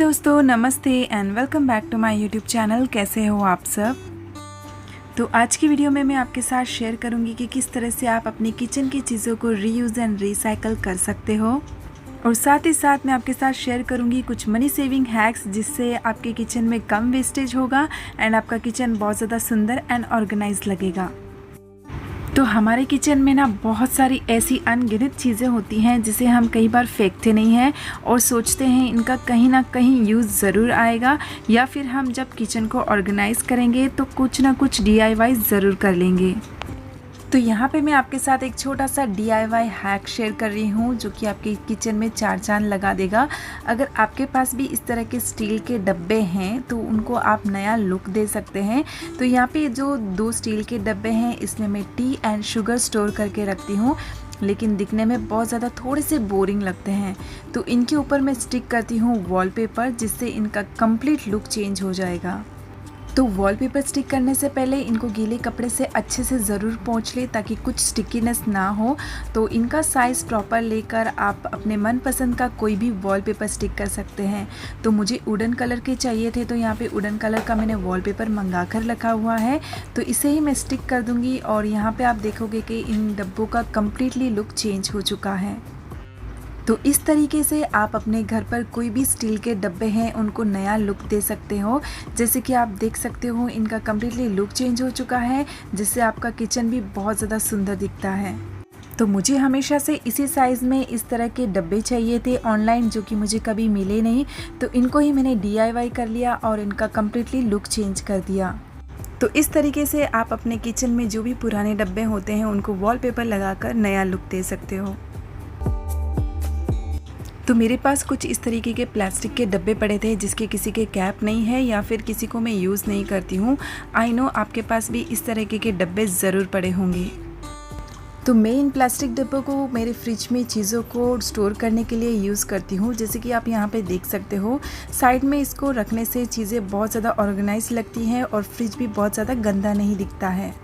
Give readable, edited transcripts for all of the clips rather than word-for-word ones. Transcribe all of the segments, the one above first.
दोस्तों, नमस्ते and welcome back to my YouTube channel. कैसे हो आप सब। तो आज की वीडियो में मैं आपके साथ शेयर करूंगी कि किस तरह से आप अपनी किचन की चीज़ों को रीयूज़ एंड रिसाइकल कर सकते हो, और साथ ही साथ मैं आपके साथ शेयर करूंगी कुछ मनी सेविंग हैक्स जिससे आपके किचन में कम वेस्टेज होगा एंड आपका किचन बहुत ज़्यादा सुंदर एंड ऑर्गेनाइज लगेगा। तो हमारे किचन में ना बहुत सारी ऐसी अनगिनत चीज़ें होती हैं जिसे हम कई बार फेंकते नहीं हैं और सोचते हैं इनका कहीं ना कहीं यूज़ ज़रूर आएगा, या फिर हम जब किचन को ऑर्गेनाइज़ करेंगे तो कुछ ना कुछ DIY ज़रूर कर लेंगे। तो यहाँ पे मैं आपके साथ एक छोटा सा DIY हैक शेयर कर रही हूँ जो कि आपके किचन में चार चांद लगा देगा। अगर आपके पास भी इस तरह के स्टील के डब्बे हैं तो उनको आप नया लुक दे सकते हैं। तो यहाँ पे जो 2 स्टील के डब्बे हैं इसमें मैं टी एंड शुगर स्टोर करके रखती हूँ, लेकिन दिखने में बहुत ज़्यादा थोड़े से बोरिंग लगते हैं। तो इनके ऊपर मैं स्टिक करती हूँ वॉलपेपर, जिससे इनका कंप्लीट लुक चेंज हो जाएगा। तो वॉलपेपर स्टिक करने से पहले इनको गीले कपड़े से अच्छे से ज़रूर पोंछ ले ताकि कुछ स्टिकीनेस ना हो। तो इनका साइज़ प्रॉपर लेकर आप अपने मनपसंद का कोई भी वॉलपेपर स्टिक कर सकते हैं। तो मुझे वुडन कलर के चाहिए थे, तो यहाँ पे वुडन कलर का मैंने वॉलपेपर मंगा कर रखा हुआ है। तो इसे ही मैं स्टिक कर दूँगी और यहाँ पर आप देखोगे कि इन डब्बों का कम्प्लीटली लुक चेंज हो चुका है। तो इस तरीके से आप अपने घर पर कोई भी स्टील के डब्बे हैं उनको नया लुक दे सकते हो। जैसे कि आप देख सकते हो इनका कम्प्लीटली लुक चेंज हो चुका है, जिससे आपका किचन भी बहुत ज़्यादा सुंदर दिखता है। तो मुझे हमेशा से इसी साइज़ में इस तरह के डब्बे चाहिए थे ऑनलाइन, जो कि मुझे कभी मिले नहीं। तो इनको ही मैंने DIY कर लिया और इनका कम्प्लीटली लुक चेंज कर दिया। तो इस तरीके से आप अपने किचन में जो भी पुराने डब्बे होते हैं उनको वॉलपेपर लगाकर नया लुक दे सकते हो। तो मेरे पास कुछ इस तरीके के प्लास्टिक के डब्बे पड़े थे जिसके किसी के कैप नहीं है या फिर किसी को मैं यूज़ नहीं करती हूँ। आई नो आपके पास भी इस तरीके के डब्बे ज़रूर पड़े होंगे। तो मैं इन प्लास्टिक डब्बों को मेरे फ्रिज में चीज़ों को स्टोर करने के लिए यूज़ करती हूँ। जैसे कि आप यहाँ पे देख सकते हो, साइड में इसको रखने से चीज़ें बहुत ज़्यादा ऑर्गेनाइज लगती हैं और फ्रिज भी बहुत ज़्यादा गंदा नहीं दिखता है।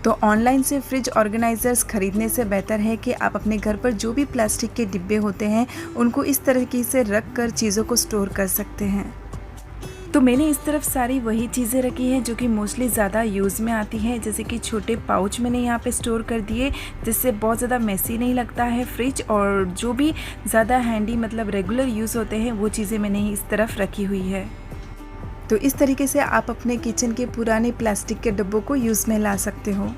तो ऑनलाइन से फ्रिज ऑर्गेनाइज़र्स ख़रीदने से बेहतर है कि आप अपने घर पर जो भी प्लास्टिक के डिब्बे होते हैं उनको इस तरीके से रख कर चीज़ों को स्टोर कर सकते हैं। तो मैंने इस तरफ सारी वही चीज़ें रखी हैं जो कि मोस्टली ज़्यादा यूज़ में आती हैं। जैसे कि छोटे पाउच मैंने यहाँ पे स्टोर कर दिए, जिससे बहुत ज़्यादा मेसी नहीं लगता है फ्रिज, और जो भी ज़्यादा हैंडी मतलब रेगुलर यूज़ होते हैं वो चीज़ें मैंने इस तरफ रखी हुई है। तो इस तरीके से आप अपने किचन के पुराने प्लास्टिक के डब्बों को यूज़ में ला सकते हो।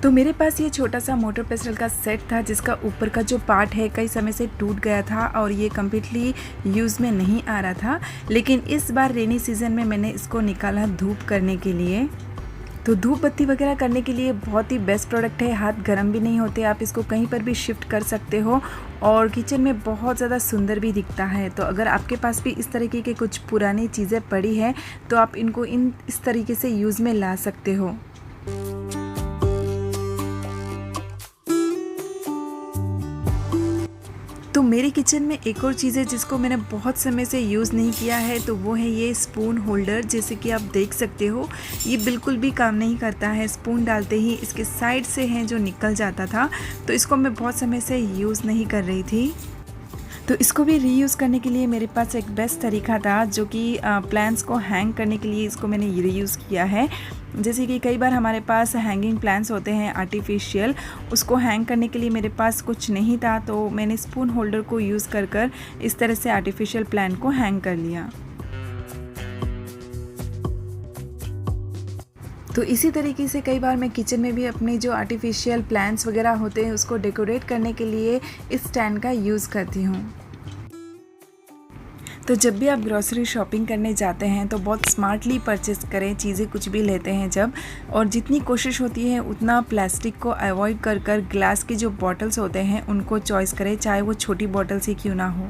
तो मेरे पास ये छोटा सा मोटर पेस्टल का सेट था जिसका ऊपर का जो पार्ट है कई समय से टूट गया था और ये कम्प्लीटली यूज़ में नहीं आ रहा था, लेकिन इस बार रेनी सीज़न में मैंने इसको निकाला धूप करने के लिए। तो धूप बत्ती वगैरह करने के लिए बहुत ही बेस्ट प्रोडक्ट है, हाथ गर्म भी नहीं होते, आप इसको कहीं पर भी शिफ्ट कर सकते हो और किचन में बहुत ज़्यादा सुंदर भी दिखता है। तो अगर आपके पास भी इस तरीके के कुछ पुरानी चीज़ें पड़ी हैं तो आप इनको इस तरीके से यूज़ में ला सकते हो। तो मेरे किचन में एक और चीज़ है जिसको मैंने बहुत समय से यूज़ नहीं किया है, तो वो है ये स्पून होल्डर। जैसे कि आप देख सकते हो ये बिल्कुल भी काम नहीं करता है, स्पून डालते ही इसके साइड से है जो निकल जाता था। तो इसको मैं बहुत समय से यूज़ नहीं कर रही थी। तो इसको भी रीयूज़ करने के लिए मेरे पास एक बेस्ट तरीका था, जो कि प्लांट्स को हैंग करने के लिए इसको मैंने रीयूज़ किया है। जैसे कि कई बार हमारे पास हैंगिंग प्लांट्स होते हैं आर्टिफिशियल, उसको हैंग करने के लिए मेरे पास कुछ नहीं था, तो मैंने स्पून होल्डर को यूज़ कर इस तरह से आर्टिफिशियल प्लांट को हैंग कर लिया। तो इसी तरीके से कई बार मैं किचन में भी अपने जो आर्टिफिशियल प्लांट्स वगैरह होते हैं उसको डेकोरेट करने के लिए इस स्टैंड का यूज़ करती हूँ। तो जब भी आप ग्रॉसरी शॉपिंग करने जाते हैं तो बहुत स्मार्टली परचेस करें, चीज़ें कुछ भी लेते हैं जब, और जितनी कोशिश होती है उतना प्लास्टिक को अवॉइड कर ग्लास के जो बॉटल्स होते हैं उनको चॉइस करें, चाहे वो छोटी बॉटल्स ही क्यों ना हो,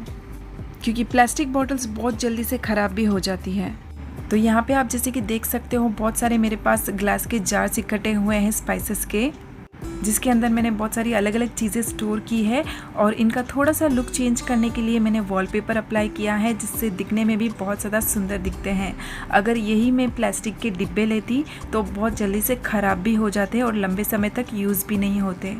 क्योंकि प्लास्टिक बॉटल्स बहुत जल्दी से ख़राब भी हो जाती है। तो यहाँ पे आप जैसे कि देख सकते हो बहुत सारे मेरे पास ग्लास के जार्स इकट्ठे हुए हैं स्पाइसेस के, जिसके अंदर मैंने बहुत सारी अलग अलग चीज़ें स्टोर की है और इनका थोड़ा सा लुक चेंज करने के लिए मैंने वॉलपेपर अप्लाई किया है, जिससे दिखने में भी बहुत ज़्यादा सुंदर दिखते हैं। अगर यही मैं प्लास्टिक के डिब्बे लेती तो बहुत जल्दी से ख़राब भी हो जाते और लंबे समय तक यूज़ भी नहीं होते।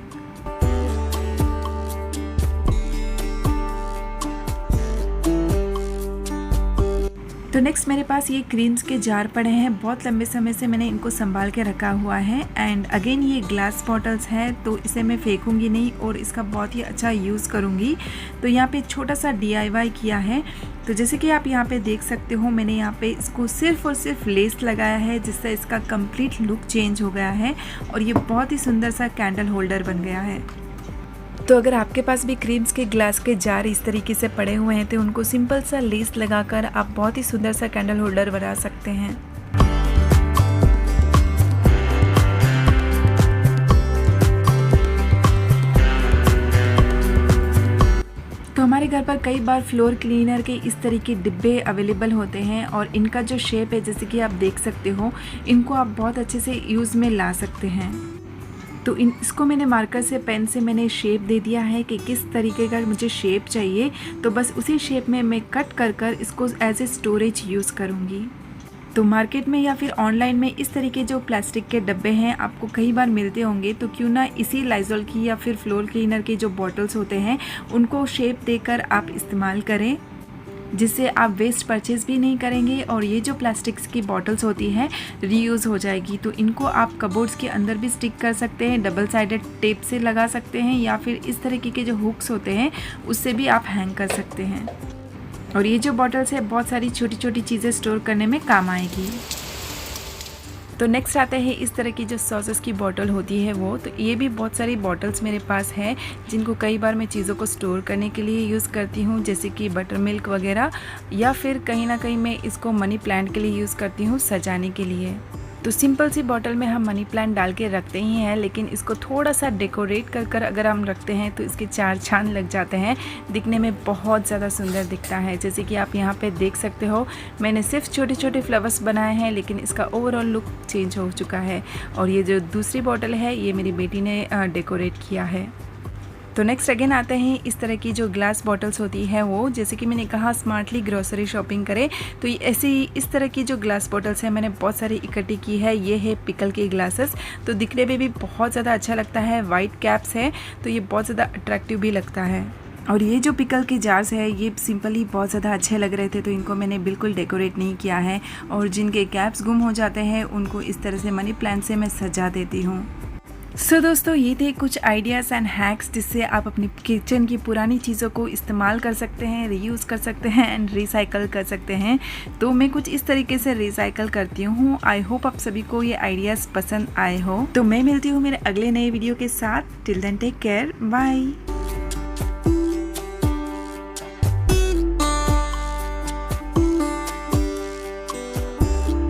तो नेक्स्ट मेरे पास ये क्रीम्स के जार पड़े हैं, बहुत लंबे समय से मैंने इनको संभाल के रखा हुआ है। एंड अगेन ये ग्लास बॉटल्स है, तो इसे मैं फेंकूंगी नहीं और इसका बहुत ही अच्छा यूज़ करूंगी। तो यहाँ पे छोटा सा DIY किया है। तो जैसे कि आप यहाँ पे देख सकते हो, मैंने यहाँ पे इसको सिर्फ और सिर्फ लेस लगाया है, जिससे इसका कंप्लीट लुक चेंज हो गया है और ये बहुत ही सुंदर सा कैंडल होल्डर बन गया है। तो अगर आपके पास भी क्रीम्स के ग्लास के जार इस तरीके से पड़े हुए हैं तो उनको सिंपल सा लेस लगाकर आप बहुत ही सुंदर सा कैंडल होल्डर बना सकते हैं। तो हमारे घर पर कई बार फ्लोर क्लीनर के इस तरीके डिब्बे अवेलेबल होते हैं और इनका जो शेप है, जैसे कि आप देख सकते हो, इनको आप बहुत अच्छे से यूज़ में ला सकते हैं। तो इसको मैंने मार्कर से, पेन से मैंने शेप दे दिया है कि किस तरीके का मुझे शेप चाहिए। तो बस उसी शेप में मैं कट कर इसको एज ए स्टोरेज यूज़ करूँगी। तो मार्केट में या फिर ऑनलाइन में इस तरीके जो प्लास्टिक के डब्बे हैं आपको कई बार मिलते होंगे, तो क्यों ना इसी लाइजॉल की या फिर फ्लोर क्लीनर के जो बॉटल्स होते हैं उनको शेप देकर आप इस्तेमाल करें, जिससे आप वेस्ट परचेज़ भी नहीं करेंगे और ये जो प्लास्टिक्स की बॉटल्स होती हैं रीयूज़ हो जाएगी। तो इनको आप कबोर्ड्स के अंदर भी स्टिक कर सकते हैं, डबल साइडेड टेप से लगा सकते हैं, या फिर इस तरीके के जो हुक्स होते हैं उससे भी आप हैंग कर सकते हैं। और ये जो बॉटल्स है बहुत सारी छोटी छोटी चीज़ें स्टोर करने में काम आएगी। तो नेक्स्ट आते हैं इस तरह की जो सॉसेस की बॉटल होती है वो। तो ये भी बहुत सारी बॉटल्स मेरे पास है, जिनको कई बार मैं चीज़ों को स्टोर करने के लिए यूज़ करती हूँ, जैसे कि बटर मिल्क वगैरह, या फिर कहीं ना कहीं मैं इसको मनी प्लांट के लिए यूज़ करती हूँ, सजाने के लिए। तो सिंपल सी बॉटल में हम मनी प्लांट डाल के रखते ही हैं, लेकिन इसको थोड़ा सा डेकोरेट कर अगर हम रखते हैं तो इसके 4 चांद लग जाते हैं, दिखने में बहुत ज़्यादा सुंदर दिखता है। जैसे कि आप यहाँ पे देख सकते हो, मैंने सिर्फ छोटे छोटे फ्लावर्स बनाए हैं, लेकिन इसका ओवरऑल लुक चेंज हो चुका है। और ये जो दूसरी बॉटल है ये मेरी बेटी ने डेकोरेट किया है। तो नेक्स्ट अगेन आते हैं इस तरह की जो ग्लास बॉटल्स होती है वो, जैसे कि मैंने कहा स्मार्टली ग्रोसरी शॉपिंग करें, तो ऐसे ही इस तरह की जो ग्लास बॉटल्स है मैंने बहुत सारी इकट्ठी की है। ये है पिकल के ग्लासेस, तो दिखने में भी बहुत ज़्यादा अच्छा लगता है। वाइट कैप्स है तो ये बहुत ज़्यादा अट्रैक्टिव भी लगता है। और ये जो पिकल के जार्स है ये सिंपली बहुत ज़्यादा अच्छे लग रहे थे, तो इनको मैंने बिल्कुल डेकोरेट नहीं किया है। और जिनके कैप्स गुम हो जाते हैं उनको इस तरह से मनी प्लांट से मैं सजा देती हूँ। सो दोस्तों, ये थे कुछ आइडियाज़ एंड हैक्स जिससे आप अपनी किचन की पुरानी चीज़ों को इस्तेमाल कर सकते हैं, रीयूज़ कर सकते हैं एंड रिसाइकल कर सकते हैं। तो मैं कुछ इस तरीके से रिसाइकल करती हूँ। आई होप आप सभी को ये आइडियाज़ पसंद आए हो। तो मैं मिलती हूँ मेरे अगले नए वीडियो के साथ। Till then take care, bye.